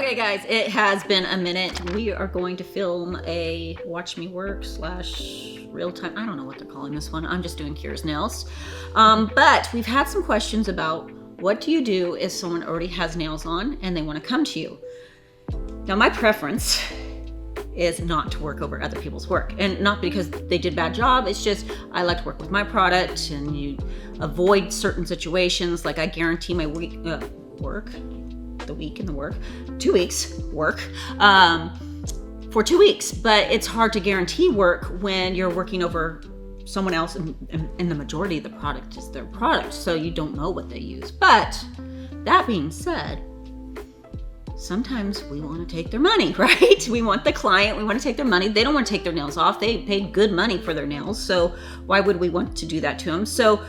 Okay guys, it has been a minute. We are going to film a watch me work / real time. I don't know what they're calling this one. I'm just doing Kira's nails. But we've had some questions about what do you do if someone already has nails on and they want to come to you. Now my preference is not to work over other people's work, and not because they did a bad job. It's just I like to work with my product, and you avoid certain situations. Like I guarantee my week work, the week in the work, 2 weeks work for 2 weeks. But it's hard to guarantee work when you're working over someone else, and the majority of the product is their product, so you don't know what they use. But that being said, sometimes we want to take their money, right? We want the client, we want to take their money. They don't want to take their nails off. They paid good money for their nails, so why would we want to do that to them? So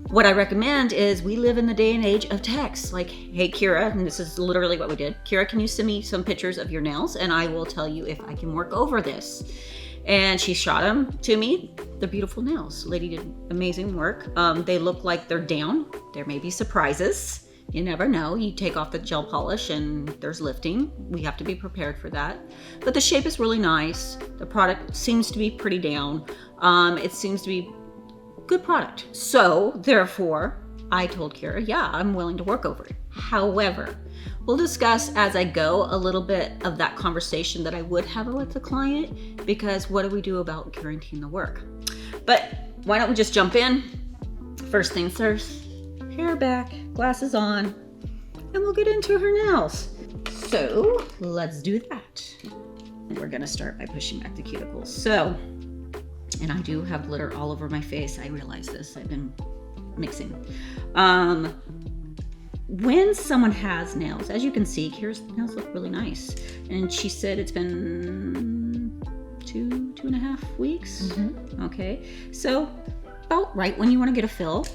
what I recommend is, we live in the day and age of text. Like, hey Kira, and this is literally what we did. Kira, can you send me some pictures of your nails and I will tell you if I can work over this? And she shot them to me. They're beautiful nails. Lady did amazing work. They look like they're down. There may be surprises. You never know. You take off the gel polish and there's lifting. We have to be prepared for that. But the shape is really nice. The product seems to be pretty down. It seems to be good product. So therefore, I told Kira, yeah, I'm willing to work over it. However, we'll discuss as I go a little bit of that conversation that I would have with the client, because what do we do about guaranteeing the work? But why don't we just jump in? First things first, hair back, glasses on, and we'll get into her nails. So let's do that. We're gonna start by pushing back the cuticles. So, and I do have glitter all over my face. I realize this, I've been mixing. When someone has nails, as you can see, Kira's nails look really nice. And she said it's been two and a half weeks. Mm-hmm. Okay, so about right when you want to get a fill.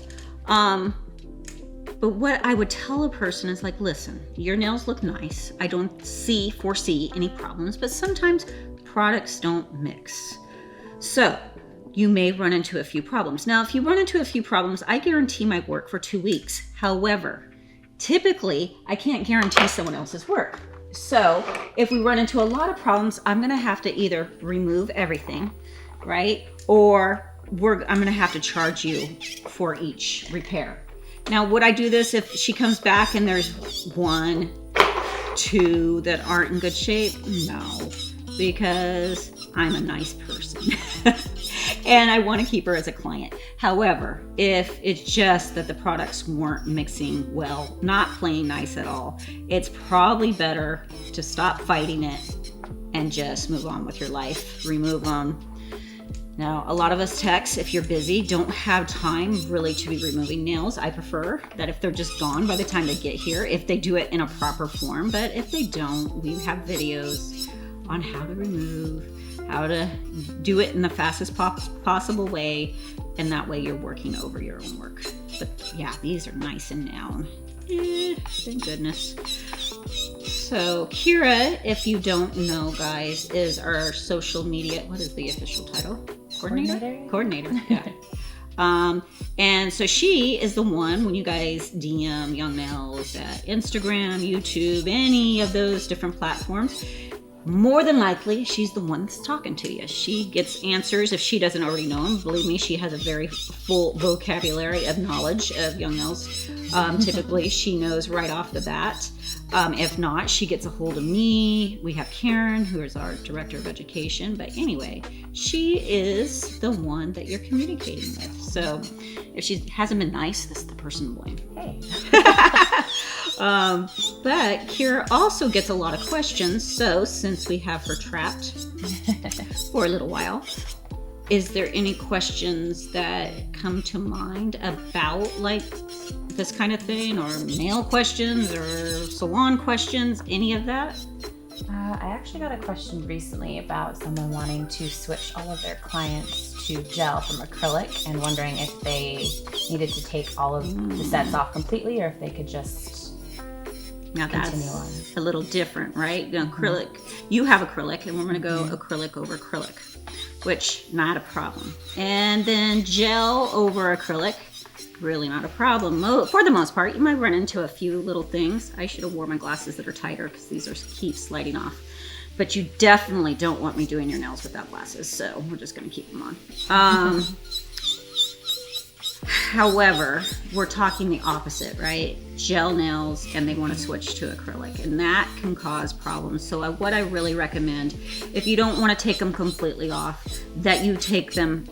But what I would tell a person is like, listen, your nails look nice. I don't foresee any problems, but sometimes products don't mix. So you may run into a few problems. Now, if you run into a few problems, I guarantee my work for 2 weeks. However, typically I can't guarantee someone else's work. So if we run into a lot of problems, I'm gonna have to either remove everything, right? Or I'm gonna have to charge you for each repair. Now, would I do this if she comes back and there's 1, 2 that aren't in good shape? No, because I'm a nice person and I want to keep her as a client. However, if it's just that the products weren't mixing well, not playing nice at all, it's probably better to stop fighting it and just move on with your life, remove them. Now, a lot of us techs, if you're busy, don't have time really to be removing nails. I prefer that if they're just gone by the time they get here, if they do it in a proper form. But if they don't, we have videos on how to remove, how to do it in the fastest possible way, and that way you're working over your own work. But yeah, these are nice and down. Thank goodness. So Kira, if you don't know, guys, is our social media, what is the official title? Coordinator, yeah. And so she is the one, when you guys DM Young Nails at Instagram, YouTube, any of those different platforms, more than likely, she's the one that's talking to you. She gets answers if she doesn't already know them. Believe me, she has a very full vocabulary of knowledge of Young Nails. Typically, she knows right off the bat. If not, she gets a hold of me. We have Karen, who is our director of education. But anyway, she is the one that you're communicating with. So if she hasn't been nice, this is the person to blame. Hey. But Kira also gets a lot of questions. So since we have her trapped for a little while, is there any questions that come to mind about like this kind of thing, or nail questions or salon questions, any of that? I actually got a question recently about someone wanting to switch all of their clients to gel from acrylic and wondering if they needed to take all of the sets off completely or if they could just now continue that's on. a little different, right? Acrylic, you have acrylic, and we're going to go acrylic over acrylic, which not a problem. And then gel over acrylic, really not a problem. For the most part, you might run into a few little things. I should have worn my glasses that are tighter because these keep sliding off. But you definitely don't want me doing your nails without glasses, so we're just gonna keep them on. However, we're talking the opposite, right? Gel nails, and they want to switch to acrylic, and that can cause problems. So what I really recommend, if you don't want to take them completely off, that you take them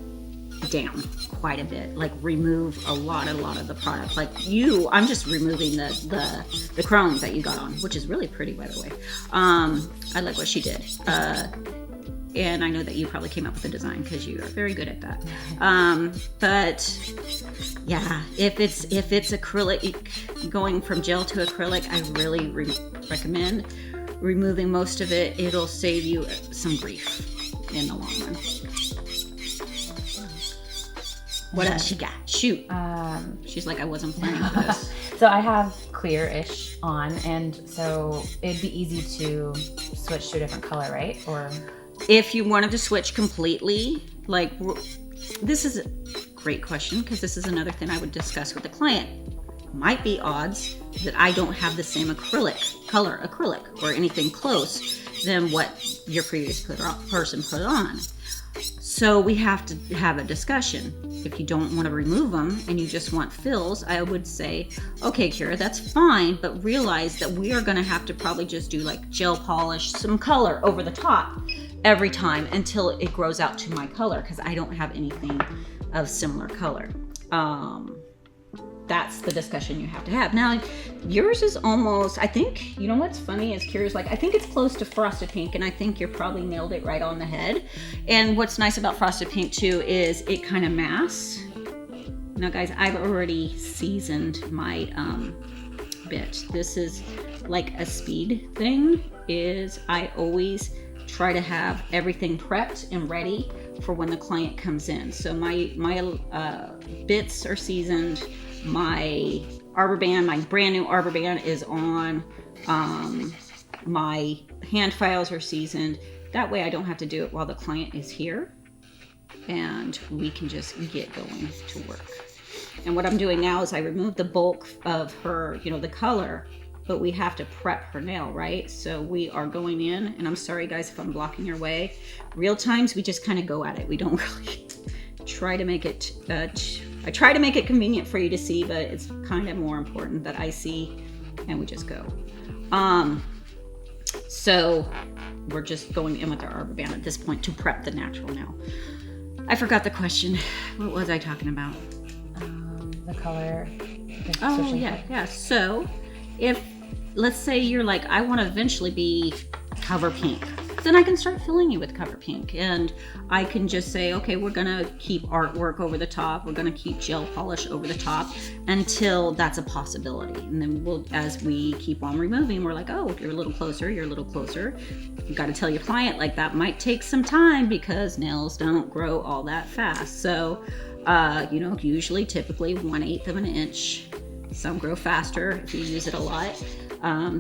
down quite a bit, like remove a lot of the product. Like I'm just removing the chrome that you got on, which is really pretty, by the way. I like what she did. And I know that you probably came up with the design because you are very good at that. But yeah, if it's acrylic, going from gel to acrylic, I really recommend removing most of it. It'll save you some grief in the long run. What else you got? Shoot. She's like, I wasn't planning for this. So I have clear-ish on, and so it'd be easy to switch to a different color, right? Or if you wanted to switch completely, like, this is a great question because this is another thing I would discuss with the client. Might be odds that I don't have the same color acrylic or anything close than what your previous person put on. So we have to have a discussion. If you don't want to remove them and you just want fills, I would say, okay, Kira, that's fine, but realize that we are going to have to probably just do like gel polish, some color over the top every time until it grows out to my color, because I don't have anything of similar color. That's the discussion you have to have. Now, yours is almost, I think, you know what's funny is Kira's like, I think it's close to Frosted Pink, and I think you probably nailed it right on the head. And what's nice about Frosted Pink too is it kind of masks. Now guys, I've already seasoned my bit. This is like a speed thing, is I always try to have everything prepped and ready for when the client comes in. So my bits are seasoned. My arbor band, my brand new arbor band is on. My hand files are seasoned. That way I don't have to do it while the client is here, and we can just get going to work. And what I'm doing now is I remove the bulk of her, the color, but we have to prep her nail, right? So we are going in, and I'm sorry guys if I'm blocking your way. Real times, we just kind of go at it. We don't really try to make it, I try to make it convenient for you to see, but it's kind of more important that I see, and we just go. So we're just going in with our arbor band at this point to prep the natural nail. I forgot the question. What was I talking about? The color. Oh, yeah. So if, let's say you're like, I want to eventually be cover pink, then I can start filling you with cover pink, and I can just say, okay, we're gonna keep artwork over the top, we're gonna keep gel polish over the top until that's a possibility. And then as we keep on removing, we're like, oh, you're a little closer, you're a little closer. You got to tell your client like that might take some time because nails don't grow all that fast. So, usually typically 1/8 of an inch. Some grow faster if you use it a lot.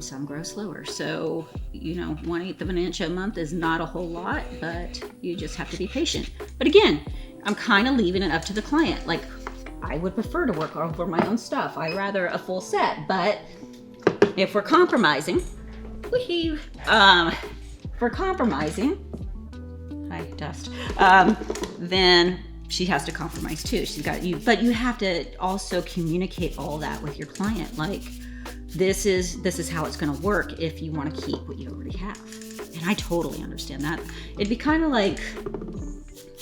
Some grow slower. So, 1/8 of an inch a month is not a whole lot, but you just have to be patient. But again, I'm kind of leaving it up to the client. Like, I would prefer to work over my own stuff. I rather a full set, but if we're compromising, hi, dust, then she has to compromise too. She's got you, but you have to also communicate all that with your client. Like, this is how it's going to work if you want to keep what you already have. And I totally understand that. It'd be kind of like,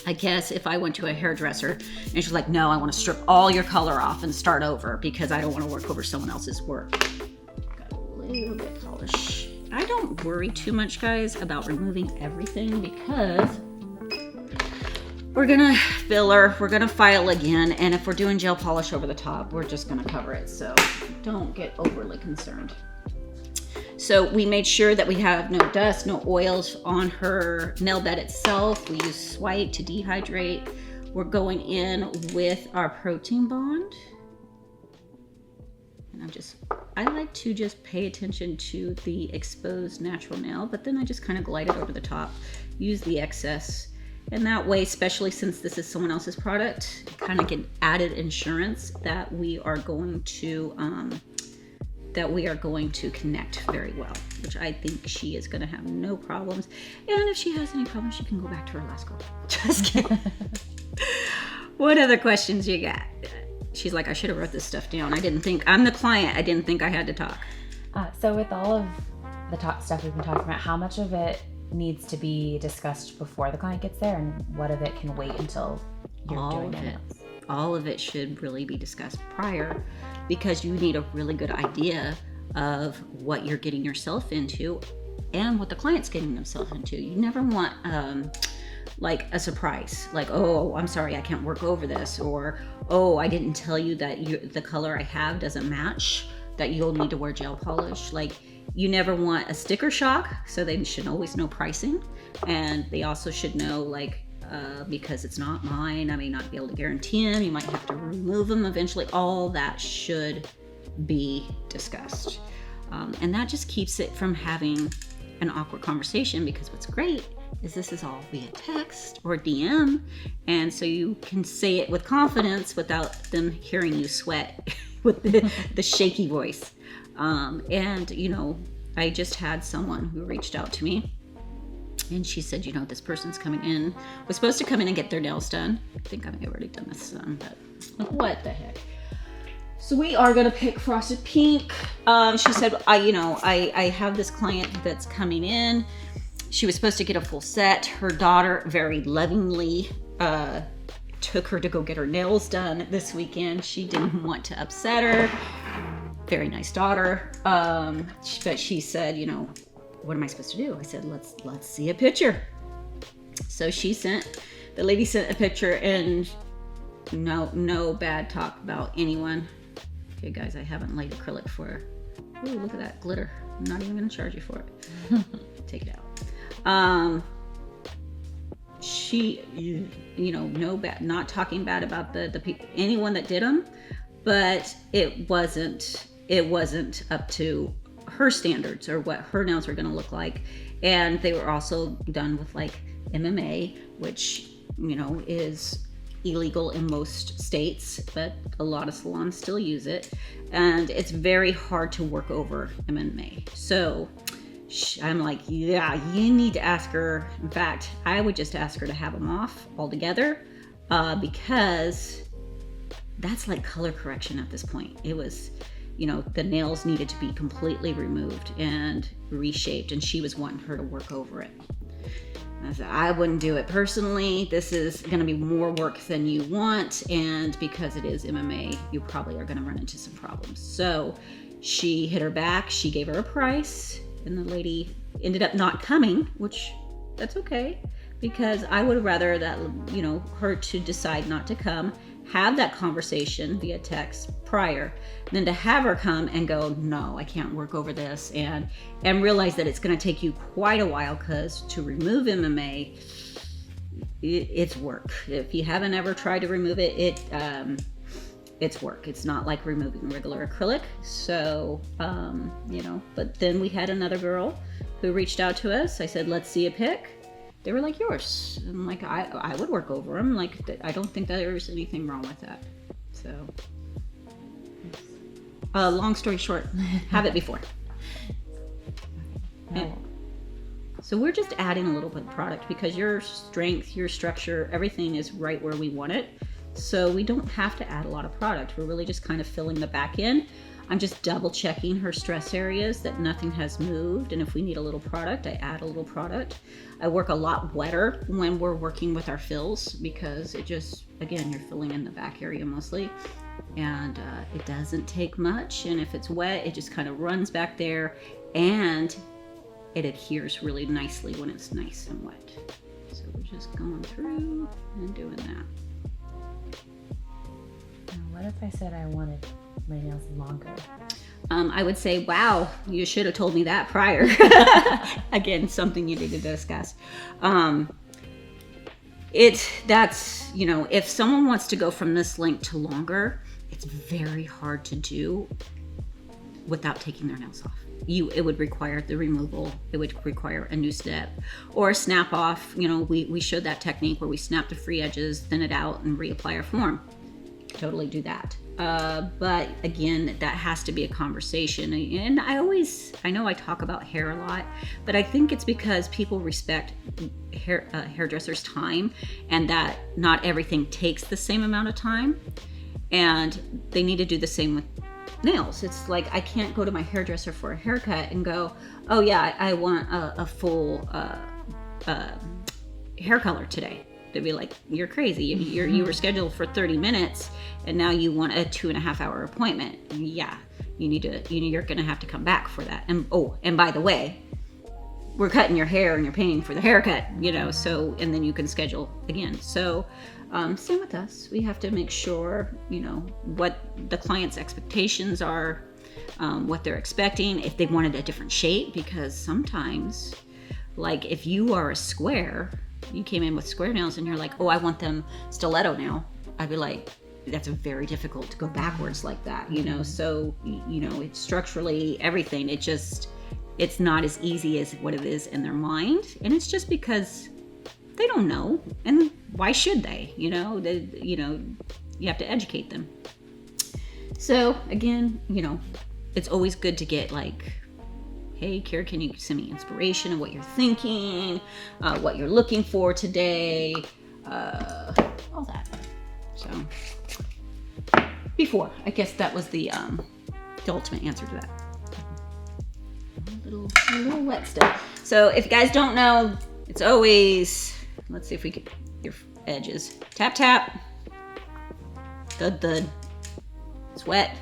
I guess, if I went to a hairdresser and she's like, no, I want to strip all your color off and start over because I don't want to work over someone else's work. Got a little bit of polish. I don't worry too much, guys, about removing everything because we're gonna filler, we're gonna file again, and if we're doing gel polish over the top, we're just gonna cover it, so don't get overly concerned. So we made sure that we have no dust, no oils on her nail bed itself. We use swipe to dehydrate. We're going in with our protein bond. And I like to just pay attention to the exposed natural nail, but then I just kind of glide it over the top, use the excess, And that way, especially since this is someone else's product, kind of get added insurance that we are going to connect very well, which I think she is going to have no problems. And if she has any problems, she can go back to her last girl. Just kidding. What other questions you got? She's like, I should have wrote this stuff down. I'm the client. I didn't think I had to talk. So with all of the stuff we've been talking about, how much of it needs to be discussed before the client gets there, and what of it can wait until you're doing it? All of it should really be discussed prior, because you need a really good idea of what you're getting yourself into and what the client's getting themselves into. You never want like a surprise, like, oh, I'm sorry, I can't work over this, or oh, I didn't tell you that the color I have doesn't match, that you'll need to wear gel polish. Like, you never want a sticker shock, so they should always know pricing, and they also should know, like, because it's not mine, I may not be able to guarantee them, you might have to remove them eventually. All that should be discussed, and that just keeps it from having an awkward conversation, because what's great is this is all via text or DM, and so you can say it with confidence without them hearing you sweat with the shaky voice. And you know, I just had someone who reached out to me, and she said, you know, this person's coming in, was supposed to come in and get their nails done. I think I've already done this, but what the heck. So we are gonna pick frosted pink. She said, I have this client that's coming in. She was supposed to get a full set. Her daughter very lovingly took her to go get her nails done this weekend. She didn't want to upset her. Very nice daughter. But she said, you know, what am I supposed to do? I said, let's see a picture. So the lady sent a picture, and no bad talk about anyone. Okay, guys, I haven't laid acrylic for her. Ooh, look at that glitter. I'm not even gonna charge you for it. Take it out. She, you know, no bad, not talking bad about the people, anyone that did them, but it wasn't up to her standards or what her nails were going to look like. And they were also done with like MMA, which, you know, is illegal in most states, but a lot of salons still use it, and it's very hard to work over MMA. So I'm like, yeah, you need to ask her. In fact, I would just ask her to have them off altogether, because that's like color correction at this point. It was, you know, the nails needed to be completely removed and reshaped, and she was wanting her to work over it. I said, I wouldn't do it personally. This is going to be more work than you want, and because it is MMA, you probably are going to run into some problems. So she hit her back. She gave her a price, and the lady ended up not coming, which that's okay, because I would rather that, you know, her to decide not to come, have that conversation via text prior, than to have her come and go, no, I can't work over this, and realize that it's going to take you quite a while, because to remove MMA, it's work. If you haven't ever tried to remove it, it's work. It's not like removing regular acrylic. So, you know, but then we had another girl who reached out to us. I said, let's see a pic. They were like, yours. I'm like, I would work over them. Like, I don't think that there's anything wrong with that. So, long story short, have it before. No. So we're just adding a little bit of product, because your strength, your structure, everything is right where we want it. So we don't have to add a lot of product. We're really just kind of filling the back end. I'm just double checking her stress areas that nothing has moved. And if we need a little product, I add a little product. I work a lot wetter when we're working with our fills, because it just, again, you're filling in the back area mostly. And it doesn't take much. And if it's wet, it just kind of runs back there, and it adheres really nicely when it's nice and wet. So we're just going through and doing that. What if I said I wanted my nails longer? I would say, wow, you should have told me that prior. Again, something you need to discuss. That's, you know, if someone wants to go from this length to longer, it's very hard to do without taking their nails off. It would require the removal. It would require a new step or a snap off. You know, we showed that technique where we snap the free edges, thin it out, and reapply our form. Totally do that. But again, that has to be a conversation. And I know I talk about hair a lot, but I think it's because people respect hairdressers' time, and that not everything takes the same amount of time, and they need to do the same with nails. It's like I can't go to my hairdresser for a haircut and go, oh yeah, I want a full hair color today. They'd be like, you're crazy. You were scheduled for 30 minutes and now you want a 2.5 hour appointment. Yeah, you're gonna have to come back for that. And by the way, we're cutting your hair and you're paying for the haircut, you know, so, and then you can schedule again. So same with us. We have to make sure, you know, what the client's expectations are, what they're expecting, if they wanted a different shape, because sometimes, like if you are a square, you came in with square nails and you're like, oh, I want them stiletto now. I'd be like, that's very difficult to go backwards like that, you know? So, you know, it's structurally everything. It's not as easy as what it is in their mind. And it's just because they don't know. And why should they? You know, you have to educate them. So again, you know, it's always good to get like, hey, Kira, can you send me inspiration of what you're thinking, what you're looking for today, all that. So before, I guess that was the ultimate answer to that. A little wet still. So if you guys don't know, it's always, let's see if we get your edges. Tap, tap. Thud, thud. It's wet,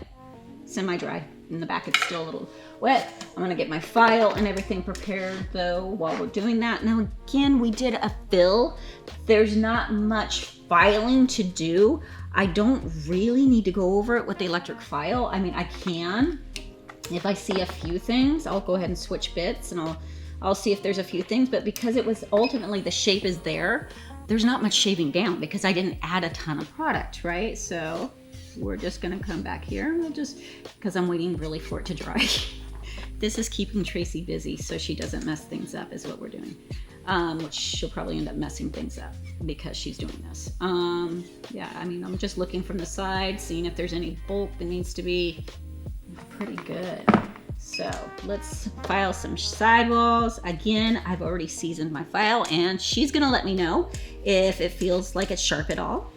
semi-dry. In the back, it's still a little wet. I'm gonna get my file and everything prepared though while we're doing that. Now again, we did a fill. There's not much filing to do. I don't really need to go over it with the electric file. I mean, I can. If I see a few things, I'll go ahead and switch bits and I'll see if there's a few things, but because it was ultimately the shape is there's not much shaving down because I didn't add a ton of product, right? So we're just gonna come back here. Because I'm waiting really for it to dry. This is keeping Tracey busy so she doesn't mess things up is what we're doing. Which she'll probably end up messing things up because she's doing this. Yeah, I mean, I'm just looking from the side, seeing if there's any bulk that needs to be pretty good. So let's file some sidewalls. Again, I've already seasoned my file and she's gonna let me know if it feels like it's sharp at all.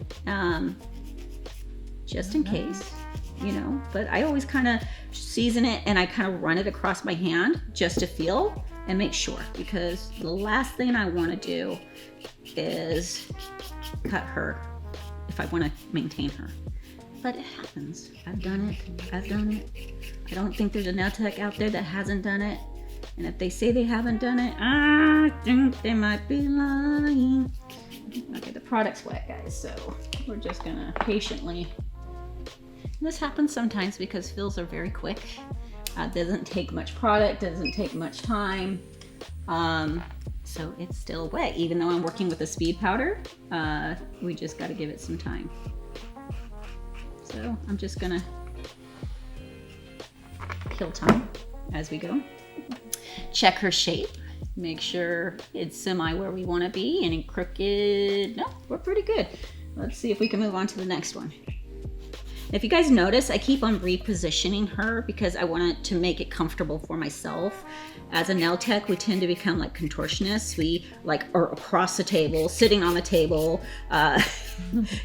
Just in case, you know, but I always kind of season it and I kind of run it across my hand just to feel and make sure, because the last thing I want to do is cut her if I want to maintain her. But it happens. I've done it. I don't think there's a nail tech out there that hasn't done it. And if they say they haven't done it, I think they might be lying. Okay, the product's wet, guys, so we're just gonna patiently. This happens sometimes because fills are very quick. Doesn't take much product, doesn't take much time. So it's still wet. Even though I'm working with a speed powder, we just gotta give it some time. So I'm just gonna kill time as we go. Check her shape. Make sure it's semi where we wanna be. Any crooked, no, we're pretty good. Let's see if we can move on to the next one. If you guys notice, I keep on repositioning her because I want to make it comfortable for myself. As a nail tech, we tend to become like contortionists. We like are across the table, sitting on the table,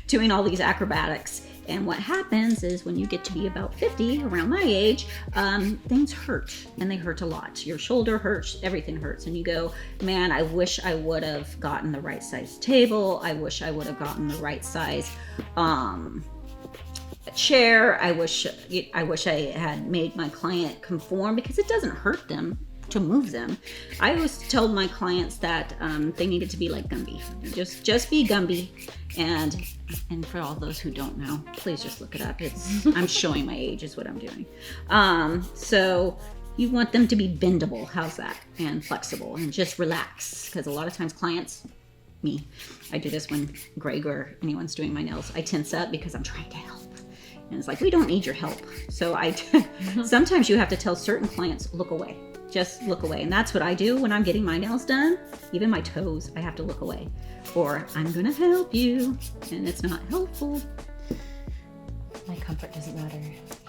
doing all these acrobatics. And what happens is when you get to be about 50, around my age, things hurt, and they hurt a lot. Your shoulder hurts, everything hurts, and you go, man, I wish I would have gotten the right size table. I wish I would have gotten the right size chair. I wish I had made my client conform, because it doesn't hurt them to move them. I always told my clients that they needed to be like Gumby. Just be Gumby. And for all those who don't know, please just look it up. I'm showing my age is what I'm doing. So you want them to be bendable. How's that? And flexible and just relax. Because a lot of times clients, I do this when Greg or anyone's doing my nails, I tense up because I'm trying to help. And it's like, we don't need your help. So sometimes you have to tell certain clients, look away. Just look away. And that's what I do when I'm getting my nails done. Even my toes, I have to look away. Or I'm going to help you. And it's not helpful. My comfort doesn't matter.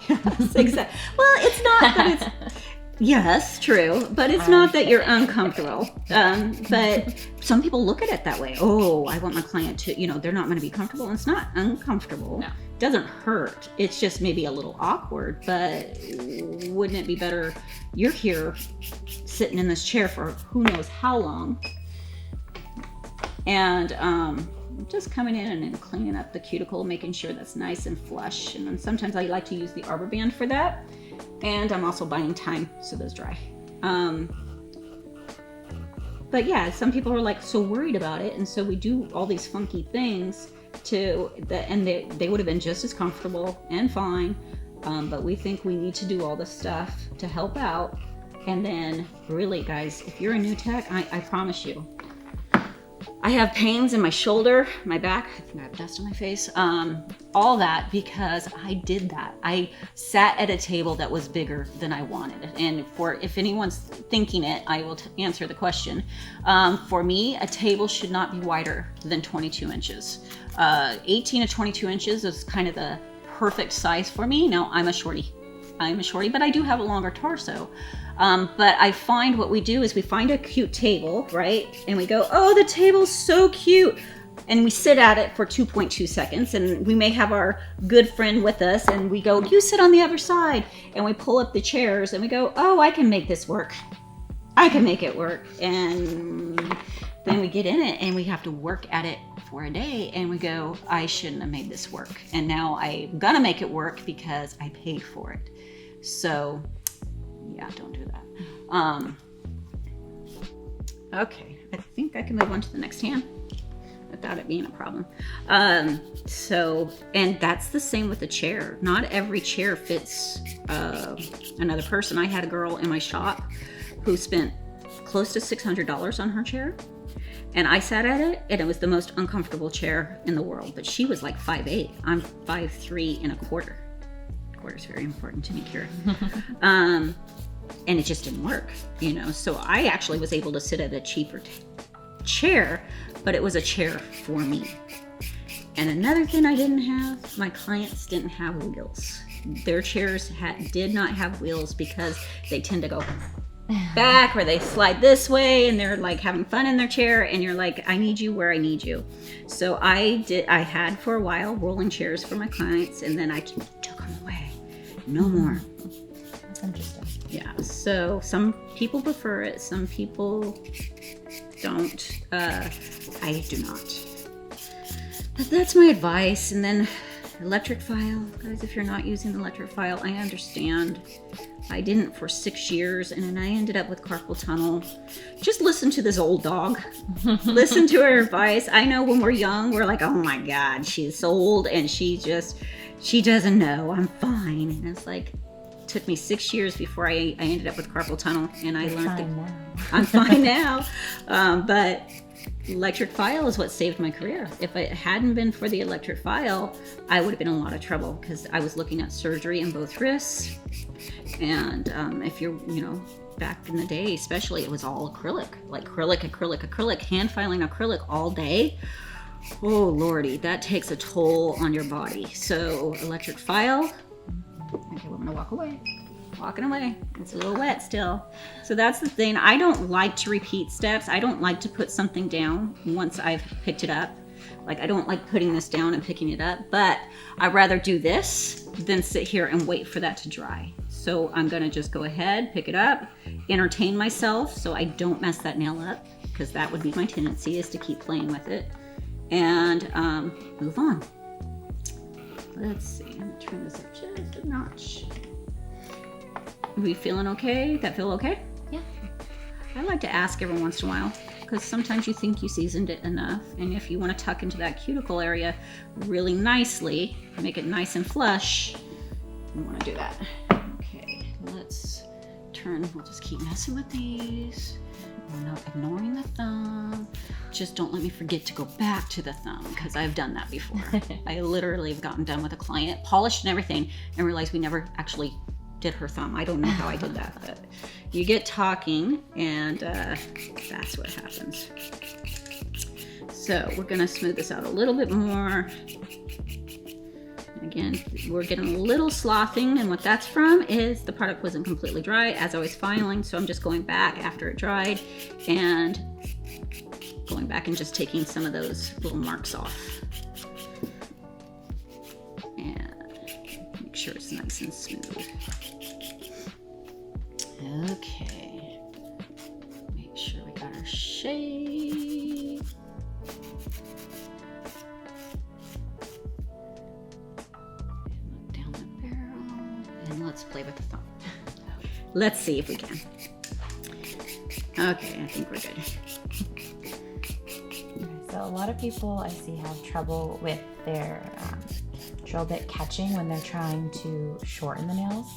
Yes, exactly. Well, it's not that it's... Yes, true. But it's not that you're uncomfortable. But some people look at it that way. Oh, I want my client to, they're not going to be comfortable. And it's not uncomfortable. No. It doesn't hurt. It's just maybe a little awkward. But wouldn't it be better? You're here sitting in this chair for who knows how long. And just coming in and cleaning up the cuticle, making sure that's nice and flush. And then sometimes I like to use the arbor band for that. And I'm also buying time so those dry. But yeah, some people are like so worried about it. And so we do all these funky things and they would have been just as comfortable and fine. But we think we need to do all this stuff to help out. And then really, guys, if you're a new tech, I promise you, I have pains in my shoulder, my back. I think I have dust on my face. All that because I did that. I sat at a table that was bigger than I wanted. And if anyone's thinking it, I will answer the question. For me, a table should not be wider than 22 inches. 18 to 22 inches is kind of the perfect size for me. Now, I'm a shorty, but I do have a longer torso. But I find what we do is we find a cute table, right? And we go, oh, the table's so cute. And we sit at it for 2.2 seconds. And we may have our good friend with us. And we go, you sit on the other side. And we pull up the chairs and we go, oh, I can make this work. I can make it work. And then we get in it and we have to work at it for a day. And we go, I shouldn't have made this work. And now I'm gonna make it work because I paid for it. So yeah, don't do that. Okay, I think I can move on to the next hand without it being a problem. And that's the same with the chair. Not every chair fits another person. I had a girl in my shop who spent close to $600 on her chair. And I sat at it, and it was the most uncomfortable chair in the world. But she was like 5'8". I'm 5'3" and a quarter. Quarter is very important to me, Kira. And it just didn't work, So I actually was able to sit at a cheaper chair, but it was a chair for me. And another thing I didn't have, my clients didn't have wheels. Their chairs did not have wheels because they tend to go back or they slide this way and they're like having fun in their chair and you're like, I need you where I need you. So I had for a while rolling chairs for my clients and then I took them away. No more. That's interesting. Yeah, so some people prefer it, some people don't. I do not. But that's my advice. And then electric file. Guys, if you're not using electric file, I understand. I didn't for 6 years, and then I ended up with carpal tunnel. Just listen to this old dog. Listen to her advice. I know when we're young, we're like, oh my God, she's old, and she doesn't know. I'm fine. And it's like, took me 6 years before I ended up with carpal tunnel, and I learned that I'm fine now. But electric file is what saved my career. If it hadn't been for the electric file, I would have been in a lot of trouble because I was looking at surgery in both wrists. And if you're, back in the day, especially, it was all acrylic, like acrylic, hand filing acrylic all day. Oh Lordy, that takes a toll on your body. So electric file. Okay, we're gonna walk away. Walking away. It's a little wet still. So that's the thing. I don't like to repeat steps. I don't like to put something down once I've picked it up. Like, I don't like putting this down and picking it up, but I'd rather do this than sit here and wait for that to dry. So I'm gonna just go ahead, pick it up, entertain myself so I don't mess that nail up, because that would be my tendency, is to keep playing with it, and move on. Let's see, I'm gonna turn this up just a notch. Are we feeling okay? That feel okay? Yeah. I like to ask every once in a while, because sometimes you think you seasoned it enough, and if you want to tuck into that cuticle area really nicely, make it nice and flush, you want to do that. Okay, let's turn. We'll just keep messing with these. We're not ignoring the thumb. Just don't let me forget to go back to the thumb, because I've done that before. I literally have gotten done with a client, polished and everything, and realized we never actually did her thumb. I don't know how I did that, but you get talking, and that's what happens. So we're gonna smooth this out a little bit more. Again, we're getting a little sloughing, and what that's from is the product wasn't completely dry as I was filing, so I'm just going back after it dried and going back and just taking some of those little marks off. And make sure it's nice and smooth. Okay. Make sure we got our shape. Let's play with the thumb. Let's see if we can. Okay, I think we're good. So a lot of people I see have trouble with their drill bit catching when they're trying to shorten the nails.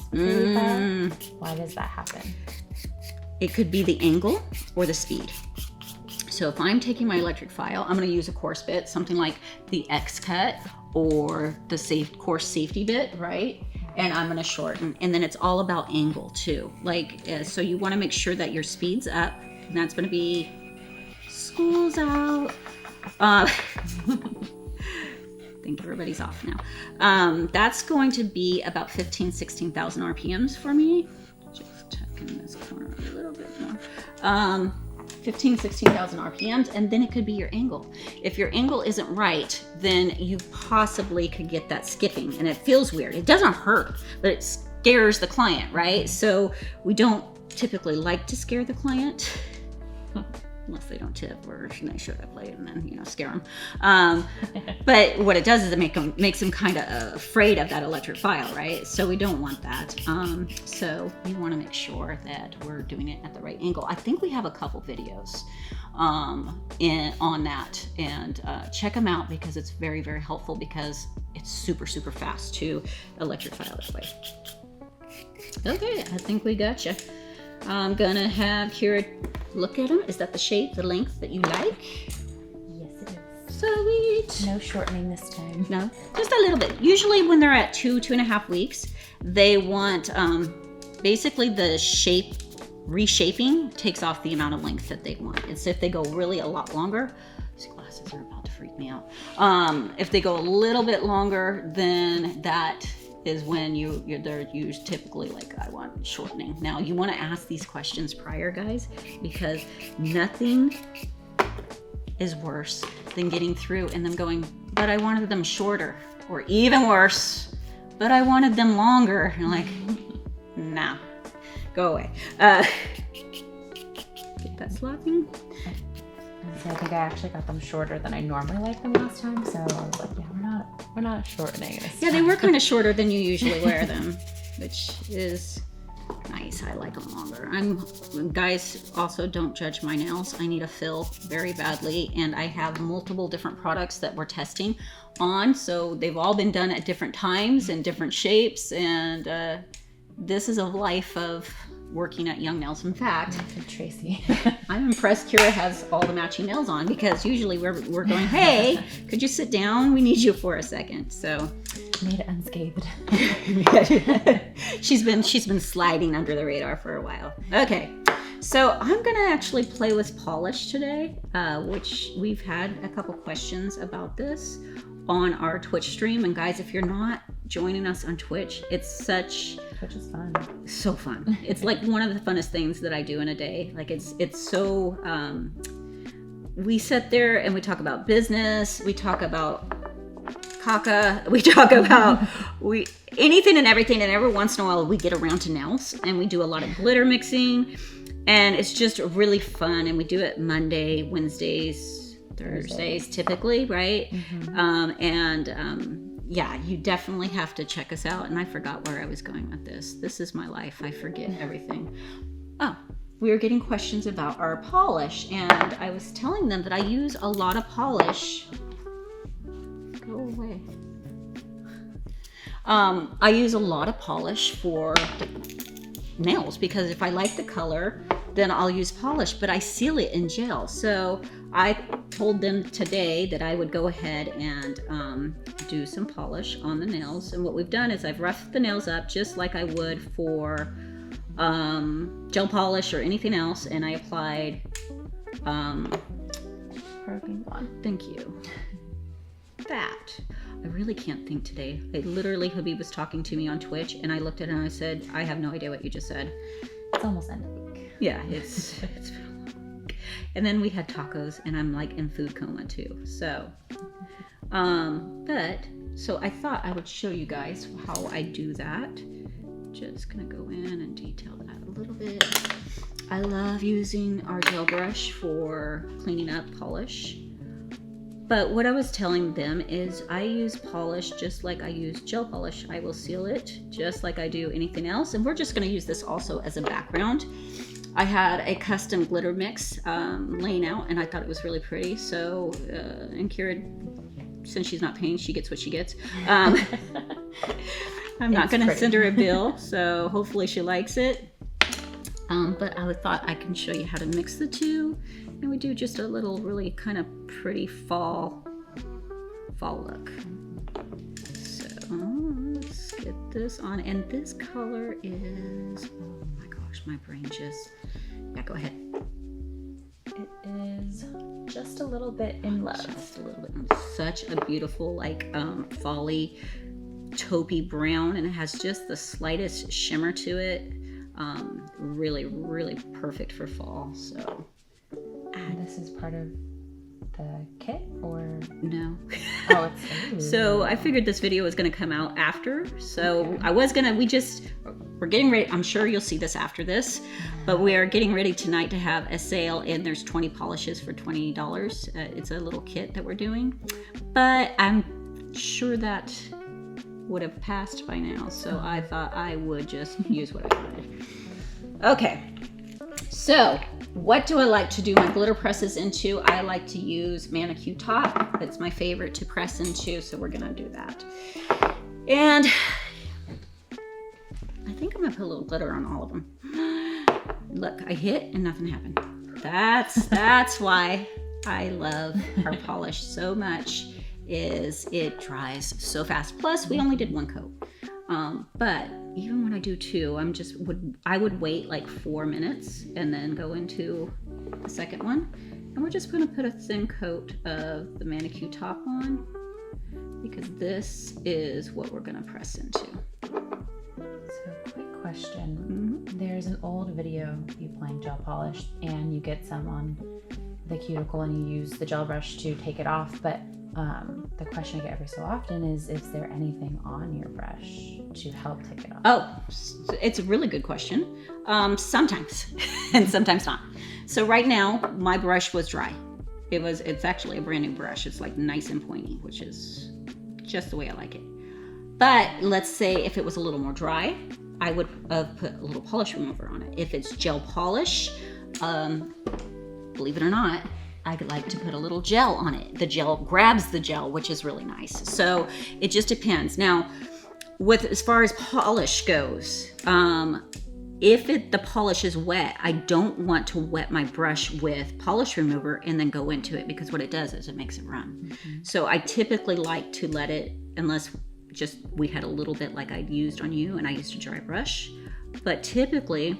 Why does that happen? It could be the angle or the speed. So if I'm taking my electric file, I'm going to use a coarse bit, something like the X cut or the coarse safety bit, right? And I'm gonna shorten, and then it's all about angle too. Like, so you wanna make sure that your speed's up, and that's gonna be, school's out. I think everybody's off now. That's going to be about 16,000 RPMs for me. Just tucking this corner a little bit more. 16,000 RPMs, and then it could be your angle. If your angle isn't right, then you possibly could get that skipping, and it feels weird. It doesn't hurt, but it scares the client, right? So we don't typically like to scare the client, unless they don't tip or they should have played and then, scare them. But what it does is it makes them kind of afraid of that electric file, right? So we don't want that. So we want to make sure that we're doing it at the right angle. I think we have a couple videos on that, and check them out, because it's very, very helpful, because it's super, super fast to electric file this way. Okay, I think we got you. I'm gonna have Kira look at them. Is that the shape, the length that you like? Yes, it is. Sweet. No shortening this time. No, just a little bit. Usually when they're at 2.5 weeks, they want, basically the shape reshaping takes off the amount of length that they want. It's if they go really a lot longer. These glasses are about to freak me out. If they go a little bit longer, then that is when they're used typically like, I want shortening. Now you want to ask these questions prior, guys, because nothing is worse than getting through and them going, but I wanted them shorter, or even worse, but I wanted them longer. And like, nah, go away. Get that slopping. So I think I actually got them shorter than I normally like them last time. So I was like, yeah, we're not shortening this Yeah, they were kind of shorter than you usually wear them, which is nice. I like them longer. Guys, also don't judge my nails. I need a fill very badly, and I have multiple different products that we're testing on. So they've all been done at different times and different shapes, and this is a life of working at Young Nails. In fact, Tracey. I'm impressed Kira has all the matching nails on, because usually we're going, hey, could you sit down? We need you for a second. So made it unscathed. She's been sliding under the radar for a while. Okay, so I'm gonna actually play with polish today, which we've had a couple questions about this on our Twitch stream. And guys, if you're not joining us on Twitch, Which is fun. So fun. It's like one of the funnest things that I do in a day. Like it's so, we sit there and we talk about business, we talk about caca, we talk about anything and everything, and every once in a while we get around to nails, and we do a lot of glitter mixing, and it's just really fun. And we do it Monday, Wednesdays, Thursdays typically, right? Mm-hmm. Yeah, you definitely have to check us out. And I forgot where I was going with this. This is my life. I forget everything. Oh, we were getting questions about our polish, and I was telling them that I use a lot of polish. Go away. I use a lot of polish for nails, because if I like the color, then I'll use polish, but I seal it in gel. So I told them today that I would go ahead and do some polish on the nails. And what we've done is I've roughed the nails up just like I would for gel polish or anything else. And I applied, thank you. That. I really can't think today. Habib was talking to me on Twitch and I looked at it and I said, I have no idea what you just said. It's almost end of the week. Yeah, it's been a long week. And then we had tacos and I'm like in food coma too. So, so I thought I would show you guys how I do that. Just gonna go in and detail that a little bit. I love using our gel brush for cleaning up polish. But what I was telling them is I use polish just like I use gel polish. I will seal it just like I do anything else. And we're just gonna use this also as a background. I had a custom glitter mix laying out and I thought it was really pretty. So, and Kira, since she's not paying, she gets what she gets. I'm not gonna send her a bill, so hopefully she likes it. But I thought I can show you how to mix the two. And we do just a little really kind of pretty fall look. So let's get this on. And this color is, oh my gosh, my brain just, yeah, go ahead. It is just a little bit in love. Just a little bit. Such a beautiful, like, fall-y, taupey brown. And it has just the slightest shimmer to it. Really, really perfect for fall. So. And this is part of the kit, or no? Oh, it's so I figured this video was going to come out after. So okay. We're getting ready. I'm sure you'll see this after this, but we are getting ready tonight to have a sale, and there's 20 polishes for $20. It's a little kit that we're doing, but I'm sure that would have passed by now. So I thought I would just use what I wanted. Okay. So, what do I like to do my glitter presses into? I like to use ManiQ Top. That's my favorite to press into, so we're gonna do that. And I think I'm gonna put a little glitter on all of them. Look, I hit and nothing happened. That's why I love our polish so much, is it dries so fast. Plus, we only did one coat. But even when I do two, I would wait like 4 minutes and then go into the second one. And we're just going to put a thin coat of the ManiQ Top on, because this is what we're going to press into. So, quick question. Mm-hmm. There's an old video of you applying gel polish and you get some on the cuticle and you use the gel brush to take it off, but the question I get every so often is there anything on your brush to help take it off? Oh, it's a really good question. Sometimes, and sometimes not. So right now, my brush was dry. It's actually a brand new brush. It's like nice and pointy, which is just the way I like it. But let's say if it was a little more dry, I would have put a little polish remover on it. If it's gel polish, believe it or not, I like to put a little gel on it. The gel grabs the gel, which is really nice. So it just depends. Now, as far as polish goes, if the polish is wet, I don't want to wet my brush with polish remover and then go into it, because what it does is it makes it run. Mm-hmm. So I typically like to let it, unless just we had a little bit like I used on you and I used a dry brush. But typically,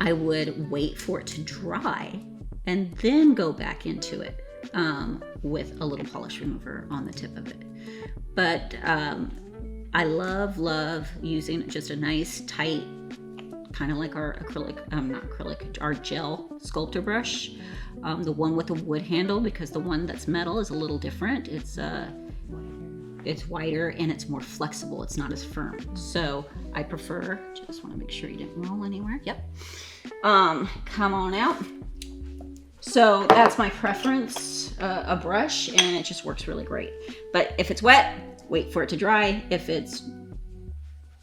I would wait for it to dry and then go back into it with a little polish remover on the tip of it. But I love using just a nice tight, kind of like our our gel sculptor brush, the one with the wood handle, because the one that's metal is a little different. It's wider and it's more flexible. It's not as firm. So I prefer, just want to make sure you didn't roll anywhere. Yep. Come on out. So that's my preference, a brush, and it just works really great. But if it's wet, wait for it to dry. If it's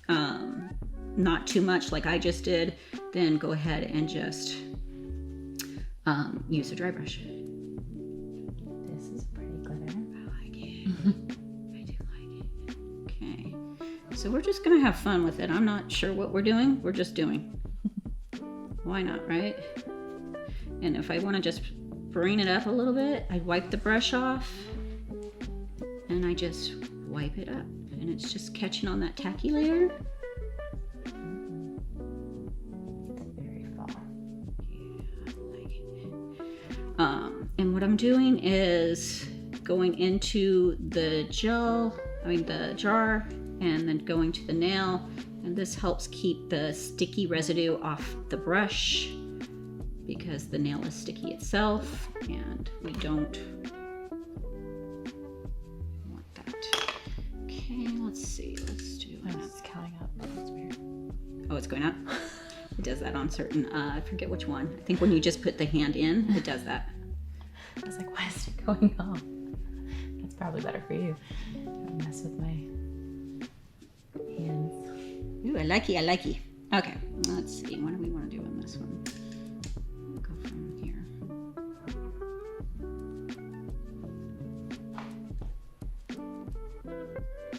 not too much like I just did, then go ahead and just use a dry brush. This is pretty glitter. I like it. I do like it. Okay. So we're just going to have fun with it. I'm not sure what we're doing. We're just doing. Why not, right? And if I want to just bring it up a little bit, I wipe the brush off and I just wipe it up, and it's just catching on that tacky layer. Very fall. Yeah, I like it. And what I'm doing is going into the jar, and then going to the nail, and this helps keep the sticky residue off the brush because the nail is sticky itself, and we don't want that. Okay, let's see. Let's do Oh, it's counting up. That's weird. Oh, it's going up? It does that on certain, I forget which one. I think when you just put the hand in, it does that. I was like, why is it going up? That's probably better for you. Don't mess with my hands. Ooh, I like it. Okay, let's see. What do we want to do on this one? We'll go from here.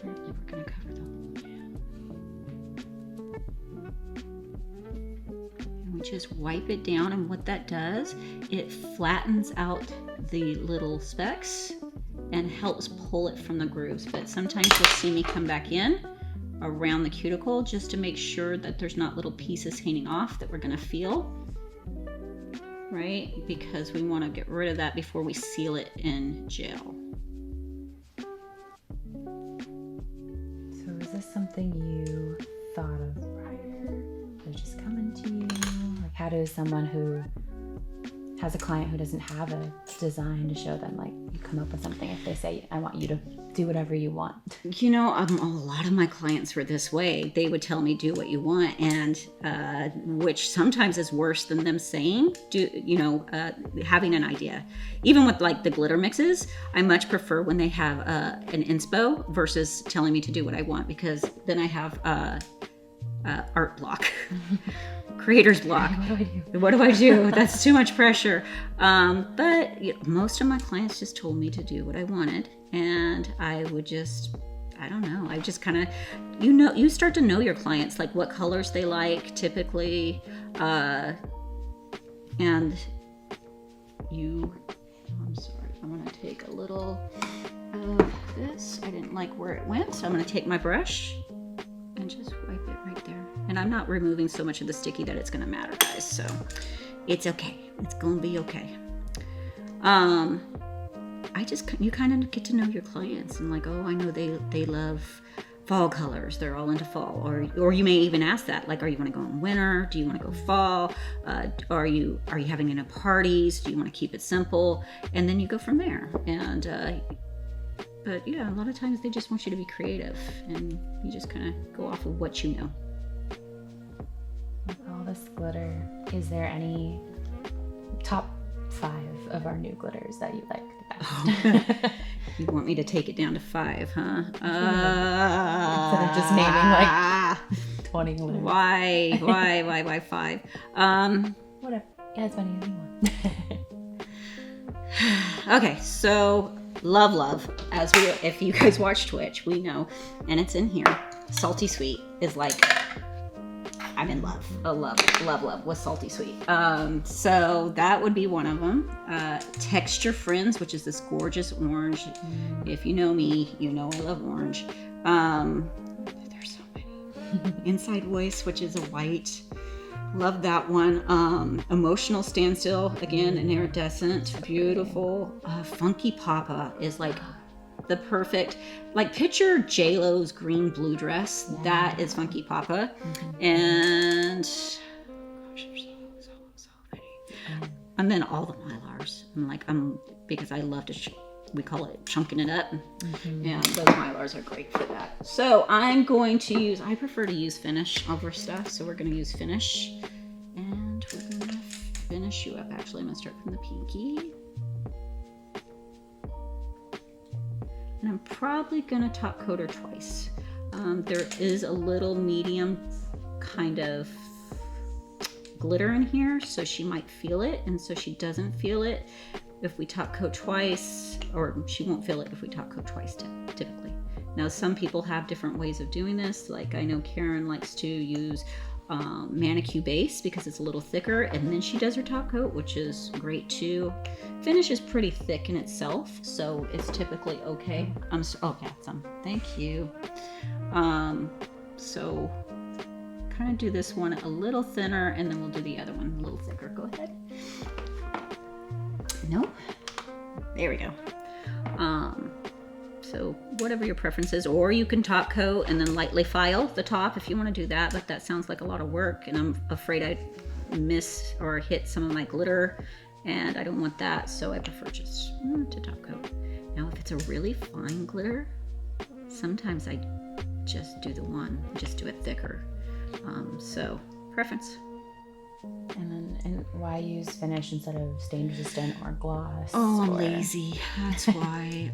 We're going to cover the whole nail. And we just wipe it down, and what that does, it flattens out the little specks and helps pull it from the grooves. But sometimes you'll see me come back in around the cuticle just to make sure that there's not little pieces hanging off that we're going to feel, right? Because we want to get rid of that before we seal it in gel. So is this something you thought of prior? Or just coming to you? Like, how does someone who has a client who doesn't have a design to show them, like, you come up with something if they say, I want you to do whatever you want? You know, a lot of my clients were this way. They would tell me, do what you want, and which sometimes is worse than them saying, having an idea. Even with like the glitter mixes, I much prefer when they have an inspo versus telling me to do what I want, because then I have art block. Creator's block. What do I do? That's too much pressure. But most of my clients just told me to do what I wanted, and I would just, I don't know. I just kind of, you start to know your clients, like what colors they like typically, and I'm sorry, I'm gonna take a little of this. I didn't like where it went, so I'm gonna take my brush and just wipe it right there. And I'm not removing so much of the sticky that it's gonna matter, guys, so it's okay. It's gonna be okay. You kind of get to know your clients, and like, oh, I know they love fall colors. They're all into fall. Or you may even ask that, like, are you want to go in winter? Do you want to go fall? Are you having enough parties? Do you want to keep it simple? And then you go from there. And but yeah, a lot of times they just want you to be creative, and you just kind of go off of what you know. With all this glitter, is there any top 5 of our new glitters that you like the best? You want me to take it down to 5, huh? Instead of just naming like 20 glitters. Why 5? Whatever. Yeah, as many as you want. Okay, so love, if you guys watch Twitch, we know, and it's in here. Salty Sweet is like, I'm in love. I love with Salty Sweet. So that would be one of them. Texture Friends, which is this gorgeous orange. If you know me, you know I love orange. There's so many. Inside Voice, which is a white. Love that one. Emotional Standstill, again, an iridescent, beautiful. Funky Papa is like the perfect, like, picture J-Lo's green blue dress. Yeah. That is Funky Papa. Mm-hmm. And gosh, there's so many. And then all the Mylars. Because I love to we call it chunking it up. Mm-hmm. And those Mylars are great for that. So I'm going to use, I prefer to use finish over stuff, so we're going to use finish. And we're going to finish you up. Actually, I'm going to start from the pinky. And I'm probably going to top coat her twice. There is a little medium kind of glitter in here, so she might feel it, and so she doesn't feel it if we top coat twice, or she won't feel it if we top coat twice typically. Now, some people have different ways of doing this. Like, I know Karen likes to use ManiQ base because it's a little thicker, and then she does her top coat, which is great too. Finish is pretty thick in itself, so it's typically okay. Thank you. So kind of do this one a little thinner, and then we'll do the other one a little thicker. Go ahead. Nope. There we go. So whatever your preference is, or you can top coat and then lightly file the top if you want to do that, but that sounds like a lot of work, and I'm afraid I'd miss or hit some of my glitter, and I don't want that, so I prefer just to top coat. Now if it's a really fine glitter, sometimes I just do just do it thicker. So preference. And why use finish instead of stain resistant or gloss? Oh, I'm lazy. That's why.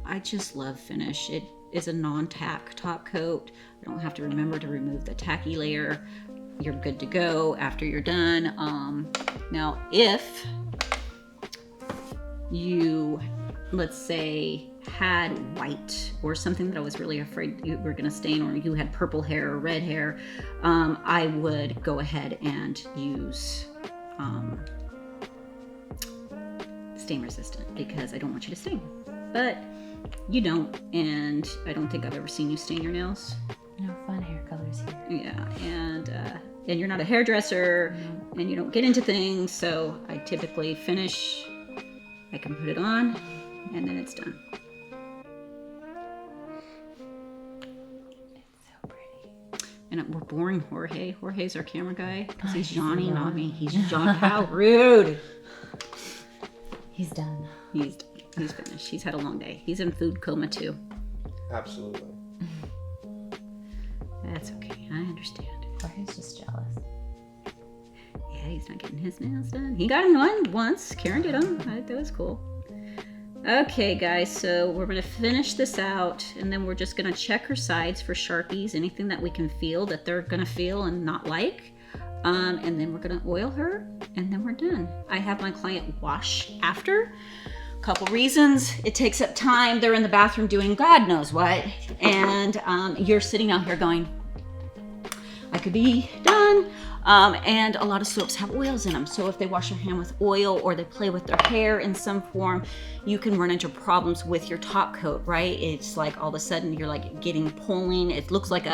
I just love finish. It is a non-tack top coat. I don't have to remember to remove the tacky layer. You're good to go after you're done. Now, if you, let's say, had white or something that I was really afraid you were going to stain, or you had purple hair or red hair, I would go ahead and use stain resistant, because I don't want you to stain. But you don't, and I don't think I've ever seen you stain your nails. No fun hair colors here. Yeah, and you're not a hairdresser, and you don't get into things, so I typically finish. I can put it on, and then it's done. And we're boring Jorge. Jorge's our camera guy because he's Johnny, not me. He's John. How rude. He's done. He's finished. He's had a long day. He's in food coma too. Absolutely. That's okay. I understand. Jorge's just jealous. Yeah, he's not getting his nails done. He got them done once. Karen did them. That was cool. Okay, guys, so we're going to finish this out, and then we're just going to check her sides for Sharpies, anything that we can feel that they're going to feel and not like. And then we're going to oil her, and then we're done. I have my client wash after. A couple reasons. It takes up time. They're in the bathroom doing God knows what, and you're sitting out here going, I could be done. And a lot of soaps have oils in them. So if they wash their hand with oil or they play with their hair in some form, you can run into problems with your top coat, right? It's like all of a sudden you're like getting pulling. It looks like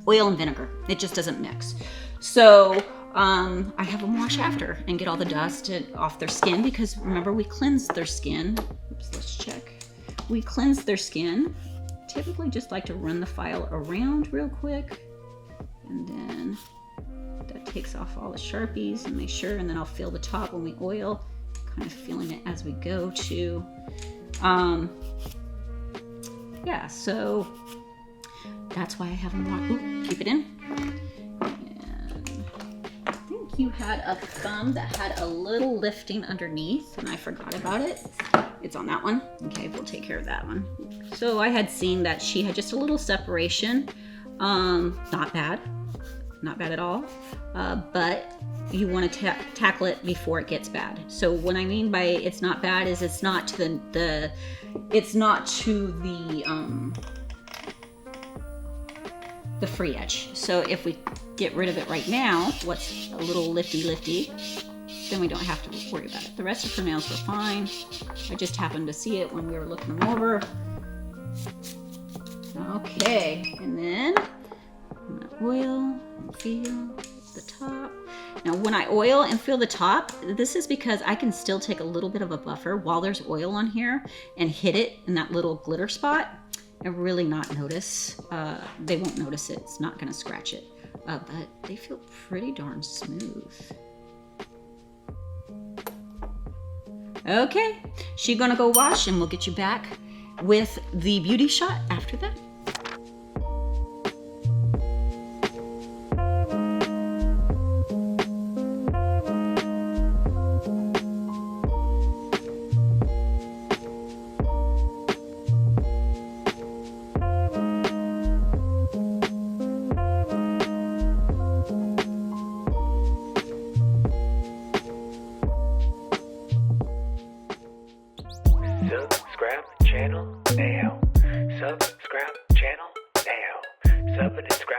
oil and vinegar. It just doesn't mix. So I have them wash after and get all the dust off their skin, because remember, we cleanse their skin. Oops, let's check. We cleanse their skin. Typically just like to run the file around real quick, and then that takes off all the Sharpies, and make sure, and then I'll feel the top when we oil, kind of feeling it as we go too. Yeah, so that's why I have them walk. Ooh, keep it in. And I think you had a thumb that had a little lifting underneath, and I forgot about it. It's on that one. Okay, we'll take care of that one. So I had seen that she had just a little separation. Not bad. Not bad at all, but you want to tackle it before it gets bad. So what I mean by it's not bad is it's not to the free edge. So if we get rid of it right now, what's a little lifty, then we don't have to worry about it. The rest of her nails were fine. I just happened to see it when we were looking them over. Okay, and then I'm gonna oil and feel the top. Now when I oil and feel the top, this is because I can still take a little bit of a buffer while there's oil on here and hit it in that little glitter spot and really not notice. They won't notice it. It's not gonna scratch it, but they feel pretty darn smooth. Okay, she's gonna go wash, and we'll get you back with the beauty shot after that. Subscribe channel now. Subscribe channel now. Sub and subscribe.